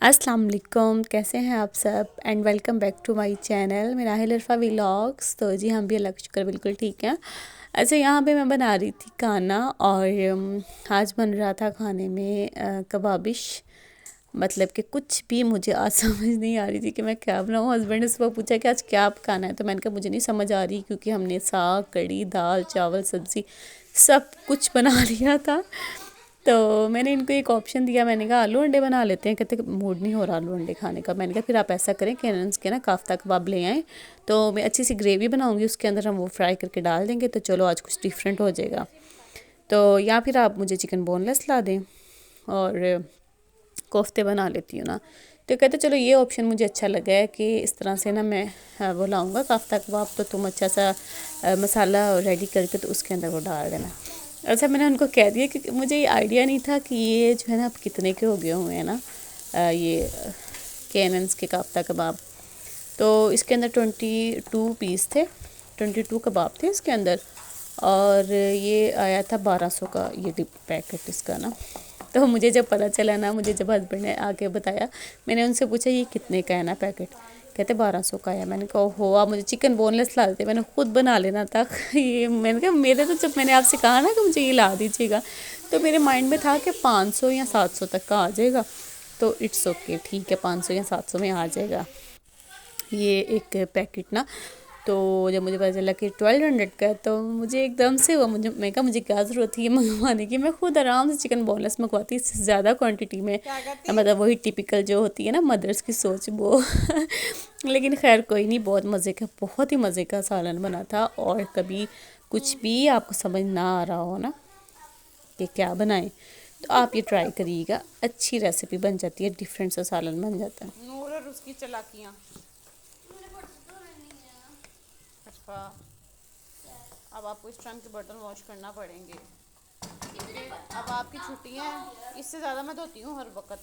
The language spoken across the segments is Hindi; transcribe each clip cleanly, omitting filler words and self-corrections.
अस्सलाम वालेकुम, कैसे हैं आप सब and welcome back to my channel. मेरा है इरफा व्लॉग्स। तो जी हम भी अल्लाह का शुक्र बिल्कुल ठीक हैं। अच्छा, यहाँ पे मैं बना रही थी खाना और आज बन रहा था खाने में कबाबिश। मतलब कि कुछ भी मुझे आज समझ नहीं आ रही थी कि मैं क्या बनाऊँ। हस्बैंड ने सुबह पूछा कि आज क्या पकाना है, तो मैंने कहा मुझे नहीं समझ आ रही, क्योंकि हमने साग, कड़ी, दाल, चावल, सब्ज़ी सब कुछ बना लिया था। तो मैंने इनको एक ऑप्शन दिया, मैंने कहा आलू अंडे बना लेते हैं। कहते मूड नहीं हो रहा आलू अंडे खाने का। मैंने कहा फिर आप ऐसा करें कैनन्स के ना काफ्ता कबाब ले आएँ, तो मैं अच्छी सी ग्रेवी बनाऊंगी, उसके अंदर हम वो फ्राई करके डाल देंगे, तो चलो आज कुछ डिफरेंट हो जाएगा। तो या फिर आप मुझे चिकन बोनलेस ला दें और कोफ्ते बना लेती हूँ ना। तो कहते चलो ये ऑप्शन मुझे अच्छा लगा है कि इस तरह से ना मैं वो लाऊँगा काफ्ता कबाब, तो तुम अच्छा सा मसाला रेडी करके तो उसके अंदर वो डाल देना। अच्छा, मैंने उनको कह दिया कि मुझे ये आइडिया नहीं था कि ये जो है ना अब कितने के हो गए हुए हैं ना, ये कैनन्स के काफ्ता कबाब। तो इसके अंदर 22 पीस थे, 22 कबाब थे इसके अंदर, और ये आया था 1200 का ये पैकेट इसका ना। तो मुझे जब पता चला ना, मुझे जब हस्बैंड ने आके बताया, मैंने उनसे पूछा ये कितने का है ना पैकेट। कहते 1200 का है। मैंने कहा हो, आप मुझे चिकन बोनलेस ला देते, मैंने खुद बना लेना था। ये मैंने कहा मेरे तो, जब मैंने आपसे कहा ना कि मुझे ये ला दीजिएगा, तो मेरे माइंड में था कि 500 या 700 तक का आ जाएगा। तो इट्स ओके, ठीक है, 500 या 700 में आ जाएगा ये एक पैकेट ना। तो जब मुझे पता चला कि 1200 का है, तो मुझे एकदम से वो, मैं कहा मुझे क्या ज़रूरत थी ये मंगवाने की। मैं खुद आराम से चिकन बोनलेस मंगवाती, इससे ज़्यादा क्वांटिटी में। मतलब वही टिपिकल जो होती है ना मदर्स की सोच, वो। लेकिन खैर कोई नहीं, बहुत मज़े का, बहुत ही मज़े का सालन बना था। और कभी कुछ भी आपको समझ ना आ रहा हो ना कि क्या बनाएं, तो आप ये ट्राई करिएगा, अच्छी रेसिपी बन जाती है, डिफरेंट सा सालन बन जाता है। नूर और उसकी चालाकियाँ। अच्छा, अब आपको इस टाइम के बर्तन वॉश करना पड़ेंगे, क्योंकि अब आपकी छुट्टियाँ हैं। इससे ज़्यादा मैं धोती हूँ हर वक्त,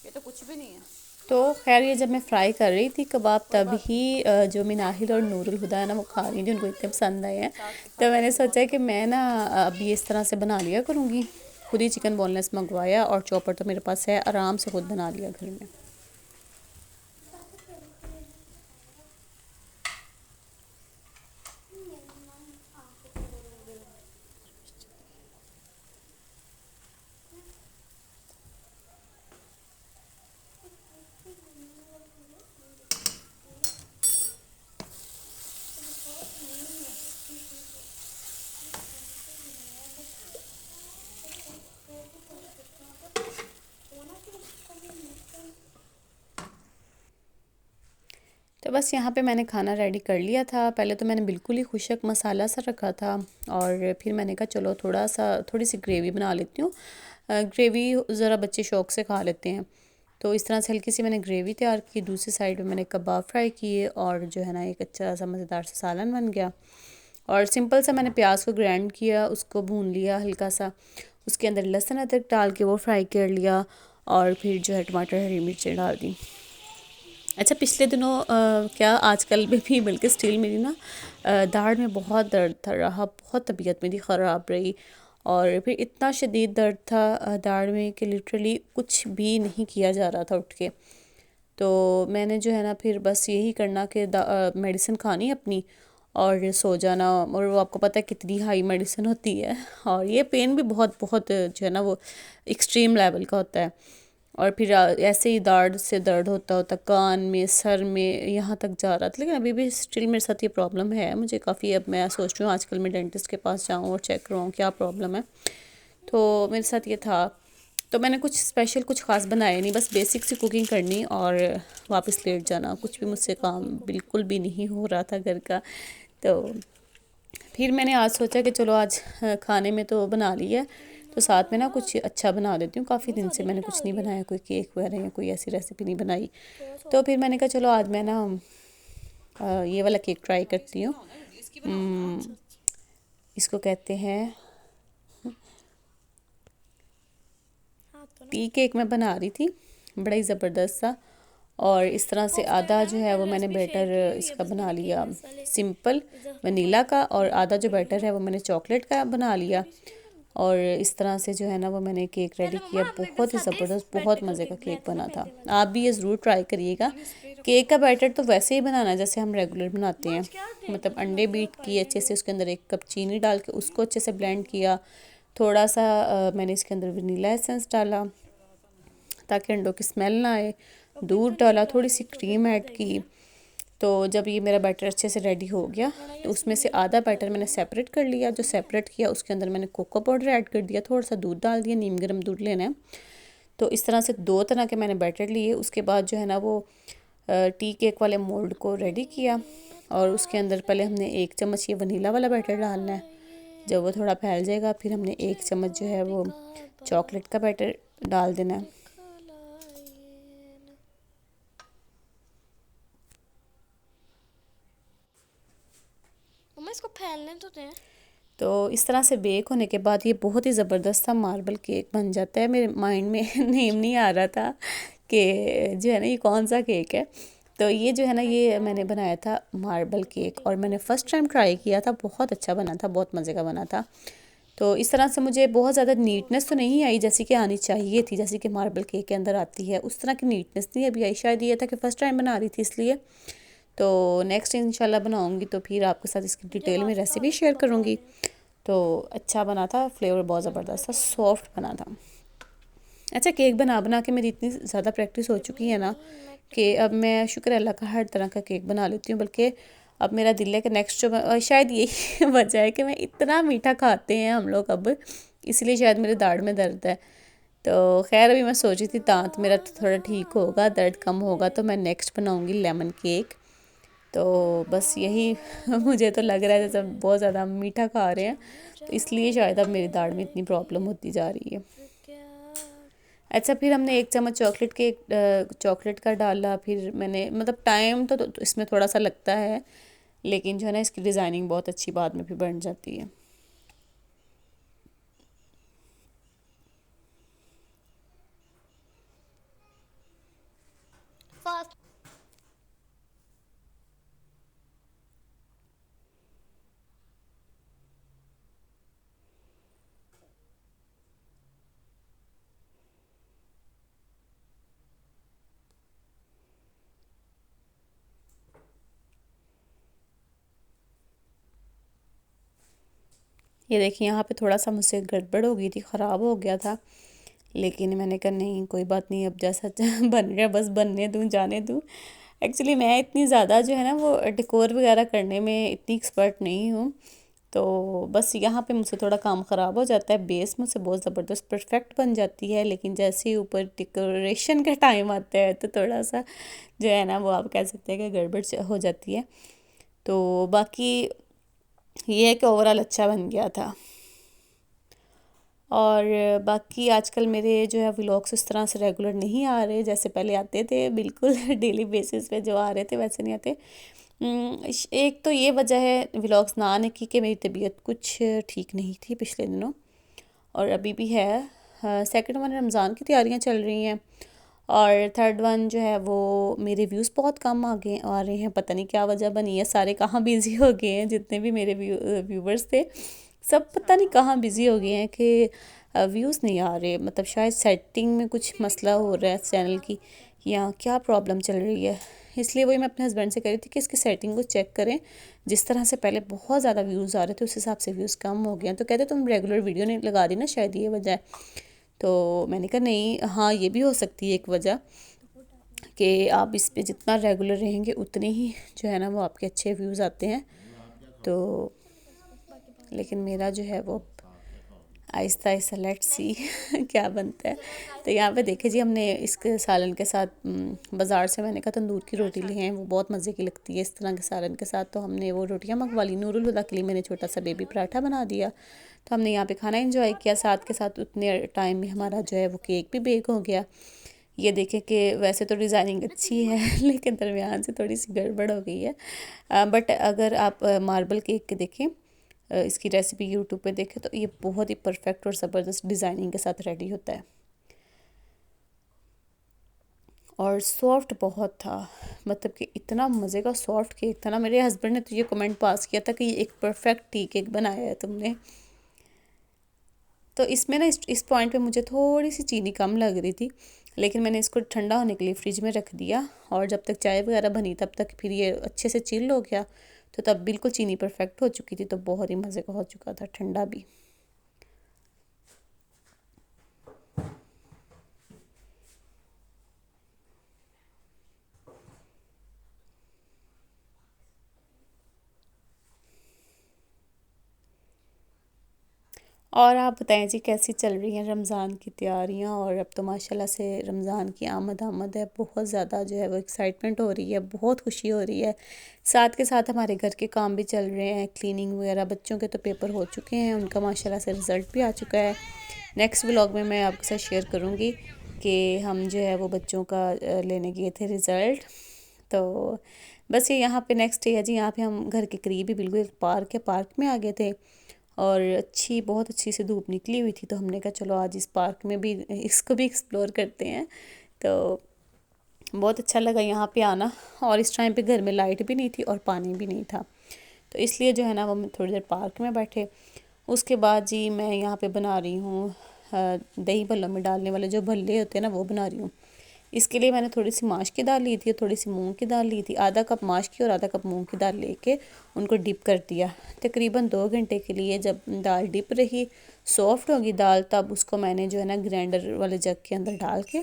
ये तो कुछ भी नहीं है। तो खैर ये जब मैं फ्राई कर रही थी कबाब, कोई बात तभी नहीं, जो मिनाहिल और नूरुल हुदा है ना, वो खा रही थी, उनको इतने पसंद आए हैं। साफ़ तो सफाई मैंने से सोचा वॉश कि कर। मैं ना अभी इस तरह से बना लिया करूँगी। खुद ही चिकन बोनलेस मंगवाया, और चॉपर तो मेरे पास है, आराम से खुद बना लिया घर में। तो बस यहाँ पे मैंने खाना रेडी कर लिया था। पहले तो मैंने बिल्कुल ही खुशक मसाला सा रखा था, और फिर मैंने कहा चलो थोड़ी सी ग्रेवी बना लेती हूँ। ग्रेवी ज़रा बच्चे शौक़ से खा लेते हैं। तो इस तरह से हल्की सी मैंने ग्रेवी तैयार की, दूसरी साइड में मैंने कबाब फ्राई किए, और जो है ना एक अच्छा सा मज़ेदार सा सालन बन गया। और सिंपल सा मैंने प्याज को ग्राइंड किया, उसको भून लिया हल्का सा, उसके अंदर लहसुन अदरक डाल के वो फ्राई कर लिया, और फिर जो है टमाटर हरी मिर्चें डाल दी। अच्छा, पिछले दिनों क्या आजकल में भी, बल्कि स्टिल मेरी ना दाढ़ में बहुत दर्द था रहा, बहुत तबीयत मेरी ख़राब रही, और फिर इतना शदीद दर्द था दाढ़ में कि लिटरली कुछ भी नहीं किया जा रहा था उठ के। तो मैंने जो है ना फिर बस यही करना कि मेडिसिन खानी अपनी और सो जाना। और वो आपको पता है कितनी हाई मेडिसिन होती है, और ये पेन भी बहुत बहुत जो है ना वो एक्सट्रीम लेवल का होता है। और फिर ऐसे ही दाढ़ से दर्द होता होता कान में, सर में, यहाँ तक जा रहा था। लेकिन अभी भी स्टिल मेरे साथ ये प्रॉब्लम है मुझे काफ़ी। अब मैं सोच रही हूँ आजकल मैं डेंटिस्ट के पास जाऊँ और चेक करवाऊँ क्या प्रॉब्लम है। तो मेरे साथ ये था। तो मैंने कुछ स्पेशल, कुछ ख़ास बनाया नहीं, बस बेसिक सी कुकिंग करनी और वापस लेट जाना। कुछ भी मुझसे काम बिल्कुल भी नहीं हो रहा था घर का। तो फिर मैंने आज सोचा कि चलो आज खाने में तो बना लिया है, तो साथ में ना कुछ अच्छा बना देती हूँ। काफ़ी दिन से मैंने कुछ नहीं बनाया, कोई केक वगैरह या कोई ऐसी रेसिपी नहीं बनाई। तो फिर मैंने कहा चलो आज मैं ना ये वाला केक ट्राई करती हूँ। इसको कहते हैं टी केक। मैं बना रही थी, बड़ा ही ज़बरदस्त सा। और इस तरह से आधा जो है वो मैंने बैटर इसका बना लिया सिंपल वनीला का, और आधा जो बैटर है वो मैंने चॉकलेट का बना लिया। और इस तरह से जो है ना वो मैंने केक रेडी किया। बहुत ही ज़बरदस्त, बहुत मज़े का केक बना था। आप भी ये ज़रूर ट्राई करिएगा। केक का बैटर तो वैसे ही बनाना है जैसे हम रेगुलर बनाते हैं, मतलब अंडे बीट किए अच्छे से, उसके अंदर 1 कप चीनी डाल के उसको अच्छे से ब्लेंड किया। थोड़ा सा मैंने इसके अंदर वनीला एसेंस डाला ताकि अंडों की स्मेल ना आए, दूध डाला, थोड़ी सी क्रीम ऐड की। तो जब ये मेरा बैटर अच्छे से रेडी हो गया तो उसमें से आधा बैटर मैंने सेपरेट कर लिया। जो सेपरेट किया उसके अंदर मैंने कोको पाउडर ऐड कर दिया, थोड़ा सा दूध डाल दिया, नीम गर्म दूध लेना है। तो इस तरह से 2 तरह के मैंने बैटर लिए। उसके बाद जो है ना वो टी केक वाले मोल्ड को रेडी किया और उसके अंदर पहले हमने 1 चम्मच ये वनीला वाला बैटर डालना है। जब वो थोड़ा फैल जाएगा फिर हमने 1 चम्मच जो है वो चॉकलेट का बैटर डाल देना है। मम्मा इसको फैलने तो दें। तो इस तरह से बेक होने के बाद ये बहुत ही ज़बरदस्त सा मार्बल केक बन जाता है। मेरे माइंड में नेम नहीं आ रहा था कि जो है ना ये कौन सा केक है। तो ये जो है ना ये मैंने बनाया था मार्बल केक और मैंने फ़र्स्ट टाइम ट्राई किया था। बहुत अच्छा बना था, बहुत मज़े का बना था। तो इस तरह से मुझे बहुत ज़्यादा नीटनेस तो नहीं आई जैसी कि आनी चाहिए थी, जैसे कि मार्बल केक के अंदर आती है उस तरह की नीटनेस नहीं अभी आई। शायद ये था कि फ़र्स्ट टाइम बना रही थी इसलिए। तो नेक्स्ट इंशाल्लाह बनाऊंगी तो फिर आपके साथ इसकी डिटेल में रेसिपी शेयर करूंगी। तो अच्छा बना था, फ्लेवर बहुत ज़बरदस्त था, सॉफ्ट बना था। अच्छा, केक बना बना के मेरी इतनी ज़्यादा प्रैक्टिस हो चुकी है ना कि अब मैं शुक्र अल्लाह का हर तरह का केक बना लेती हूँ। बल्कि अब मेरा दिल है कि नेक्स्ट जो शायद यही वजह है कि मैं इतना मीठा खाते हैं हम लोग अब, इसलिए शायद मेरे दाढ़ में दर्द है। तो खैर अभी मैं सोच रही थी दांत मेरा थोड़ा ठीक होगा, दर्द कम होगा तो मैं नेक्स्ट बनाऊँगी लेमन केक। तो बस यही मुझे तो लग रहा है जैसे बहुत ज़्यादा मीठा खा रहे हैं तो इसलिए शायद अब मेरी दाढ़ में इतनी प्रॉब्लम होती जा रही है। अच्छा, फिर हमने 1 चम्मच चॉकलेट का डाला। फिर मैंने मतलब टाइम तो इसमें थोड़ा सा लगता है, लेकिन जो है ना इसकी डिज़ाइनिंग बहुत अच्छी बाद में फिर बन जाती है। फास्ट। ये देखिए यहाँ पे थोड़ा सा मुझसे गड़बड़ हो गई थी, ख़राब हो गया था, लेकिन मैंने कहा नहीं कोई बात नहीं, अब जैसा बन गया बस बनने दूँ, जाने दूँ। एक्चुअली मैं इतनी ज़्यादा जो है ना वो डेकोर वगैरह करने में इतनी एक्सपर्ट नहीं हूँ। तो बस यहाँ पे मुझसे थोड़ा काम ख़राब हो जाता है। बेस मुझसे बहुत ज़बरदस्त परफेक्ट बन जाती है, लेकिन जैसे ही ऊपर डेकोरेशन का टाइम आता है तो थोड़ा सा जो है ना वो आप कह सकते हैं कि गड़बड़ हो जाती है। तो बाकी ये है कि ओवरऑल अच्छा बन गया था। और बाकी आजकल मेरे जो है व्लॉग्स इस तरह से रेगुलर नहीं आ रहे जैसे पहले आते थे, बिल्कुल डेली बेसिस पे जो आ रहे थे वैसे नहीं आते। एक तो ये वजह है व्लॉग्स ना आने की कि मेरी तबीयत कुछ ठीक नहीं थी पिछले दिनों, और अभी भी है। सेकंड वन, रमज़ान की तैयारियां चल रही हैं। और थर्ड वन जो है वो मेरे व्यूज़ बहुत कम आ रहे हैं, पता नहीं क्या वजह बनी है। सारे कहाँ बिज़ी हो गए हैं, जितने भी मेरे व्यूवर्स थे सब पता नहीं कहाँ बिज़ी हो गए हैं कि व्यूज़ नहीं आ रहे। मतलब शायद सेटिंग में कुछ मसला हो रहा है चैनल की, या क्या प्रॉब्लम चल रही है। इसलिए वही मैं अपने हस्बैंड से कह रही थी कि इसकी सेटिंग को चेक करें। जिस तरह से पहले बहुत ज़्यादा व्यूज़ आ रहे थे उस हिसाब से व्यूज़ कम हो गए हैं। तो कहते तुम रेगुलर वीडियो नहीं लगा रही ना, शायद ये वजह है। तो मैंने कहा नहीं, हाँ ये भी हो सकती है एक वजह कि आप इस पे जितना रेगुलर रहेंगे उतने ही जो है ना वो आपके अच्छे व्यूज़ आते हैं। तो लेकिन मेरा जो है वो आहिस्ता आहिस्ता लेट्स सी क्या बनता है। तो यहाँ पे देखिए जी, हमने इसके सालन के साथ बाज़ार से मैंने कहा तंदूर की रोटी ली हैं, वो बहुत मज़े की लगती है इस तरह के सालन के साथ। तो हमने वो रोटियाँ मंगवा ली। नूरुल हुदा के लिए मैंने छोटा सा बेबी पराठा बना दिया। तो हमने यहाँ पे खाना एंजॉय किया, साथ के साथ उतने टाइम में हमारा जो है वो केक भी बेक हो गया। ये देखें कि वैसे तो डिज़ाइनिंग अच्छी है लेकिन दरमियान से थोड़ी सी गड़बड़ हो गई है। बट अगर आप मार्बल केक के देखें, इसकी रेसिपी यूट्यूब पे देखें तो ये बहुत ही परफेक्ट और ज़बरदस्त डिज़ाइनिंग के साथ रेडी होता है। और सॉफ्ट बहुत था, मतलब कि इतना मज़े का सॉफ्ट केक था ना। मेरे हस्बैंड ने तो ये कमेंट पास किया था कि ये एक परफेक्ट टी केक बनाया है तुमने। तो इसमें ना इस पॉइंट पे मुझे थोड़ी सी चीनी कम लग रही थी, लेकिन मैंने इसको ठंडा होने के लिए फ्रिज में रख दिया, और जब तक चाय वगैरह बनी तब तक फिर ये अच्छे से चिल हो गया। तो तब बिल्कुल चीनी परफेक्ट हो चुकी थी, तो बहुत ही मज़े का हो चुका था ठंडा भी। और आप बताएं जी, कैसी चल रही हैं रमज़ान की तैयारियां? और अब तो माशाल्लाह से रमज़ान की आमद है, बहुत ज़्यादा जो है वो एक्साइटमेंट हो रही है, बहुत खुशी हो रही है। साथ के साथ हमारे घर के काम भी चल रहे हैं, क्लीनिंग वगैरह। बच्चों के तो पेपर हो चुके हैं, उनका माशाल्लाह से रिज़ल्ट भी आ चुका है। नेक्स्ट व्लॉग में मैं आपके साथ शेयर करूँगी कि हम जो है वो बच्चों का लेने गए थे रिज़ल्ट। तो बस ये यहाँ पे नेक्स्ट डे है जी, यहाँ पे हम घर के करीब ही बिल्कुल एक पार्क है, पार्क में आ गए थे, और बहुत अच्छी सी धूप निकली हुई थी। तो हमने कहा चलो आज इस पार्क में भी इसको भी एक्सप्लोर करते हैं। तो बहुत अच्छा लगा यहाँ पे आना, और इस टाइम पे घर में लाइट भी नहीं थी और पानी भी नहीं था, तो इसलिए जो है ना वो थोड़ी देर पार्क में बैठे। उसके बाद जी मैं यहाँ पे बना रही हूँ दही भल्लों में डालने वाले जो भल्ले होते हैं ना, वो बना रही हूँ। इसके लिए मैंने थोड़ी सी माश की दाल ली थी और थोड़ी सी मूंग की दाल ली थी। आधा कप माश की और आधा कप मूंग की दाल लेके उनको डिप कर दिया। तकरीबन 2 घंटे के लिए जब दाल डिप रही, सॉफ्ट होगी दाल, तब उसको मैंने जो है ना ग्राइंडर वाले जग के अंदर डाल के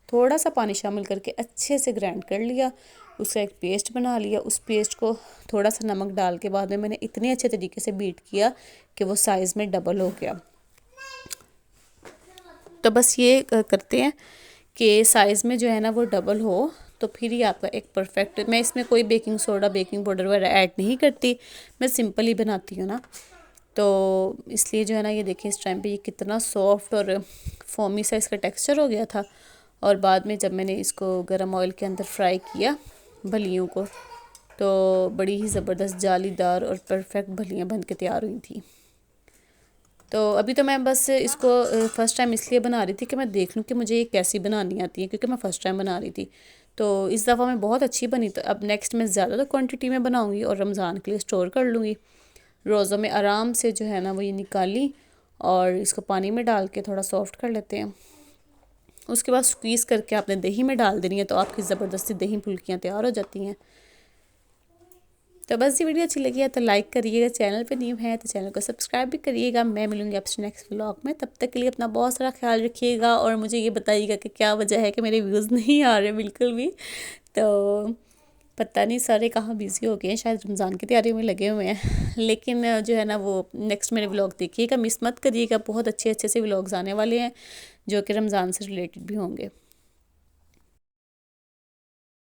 थोड़ा सा पानी शामिल करके अच्छे से ग्राइंड कर लिया। उसका एक पेस्ट बना लिया। उस पेस्ट को थोड़ा सा नमक डाल के बाद में मैंने इतने अच्छे तरीके से बीट किया कि वो साइज़ में डबल हो गया। तो बस ये करते हैं कि साइज़ में जो है ना वो डबल हो, तो फिर ही आपका एक परफेक्ट। मैं इसमें कोई बेकिंग सोडा, बेकिंग पाउडर वगैरह ऐड नहीं करती, मैं सिंपल ही बनाती हूँ ना। तो इसलिए जो है ना ये देखिए इस टाइम पे ये कितना सॉफ्ट और फोमी सा इसका टेक्सचर हो गया था। और बाद में जब मैंने इसको गरम ऑयल के अंदर फ्राई किया भलियों को, तो बड़ी ही ज़बरदस्त जालीदार और परफेक्ट भलियाँ बन के तैयार हुई थी। तो अभी तो मैं बस इसको फ़र्स्ट टाइम इसलिए बना रही थी कि मैं देख लूँ कि मुझे ये कैसी बनानी आती है, क्योंकि मैं फ़र्स्ट टाइम बना रही थी। तो इस दफ़ा मैं बहुत अच्छी बनी, तो अब नेक्स्ट मैं ज़्यादा तो क्वांटिटी में बनाऊँगी और रमज़ान के लिए स्टोर कर लूँगी। रोज़ों में आराम से जो है ना वो ये निकाली, और इसको पानी में डाल के थोड़ा सॉफ्ट कर लेते हैं। उसके बाद स्क्वीज़ करके आपने दही में डाल देनी है, तो आपकी ज़बरदस्ती दही फुल्कियाँ तैयार हो जाती हैं। तो बस ये वीडियो अच्छी लगी है तो लाइक करिएगा, चैनल पे न्यू है तो चैनल को सब्सक्राइब भी करिएगा। मैं मिलूंगी आपसे नेक्स्ट व्लॉग में, तब तक के लिए अपना बहुत सारा ख्याल रखिएगा, और मुझे ये बताइएगा कि क्या वजह है कि मेरे व्यूज़ नहीं आ रहे बिल्कुल भी। तो पता नहीं सारे कहाँ बिज़ी हो गए हैं, शायद रमज़ान की तैयारियों में लगे हुए हैं। लेकिन जो है ना वो नेक्स्ट मेरे व्लॉग देखिएगा, मिस मत करिएगा। बहुत अच्छे अच्छे से व्लॉग्स आने वाले हैं जो कि रमज़ान से रिलेटेड भी होंगे।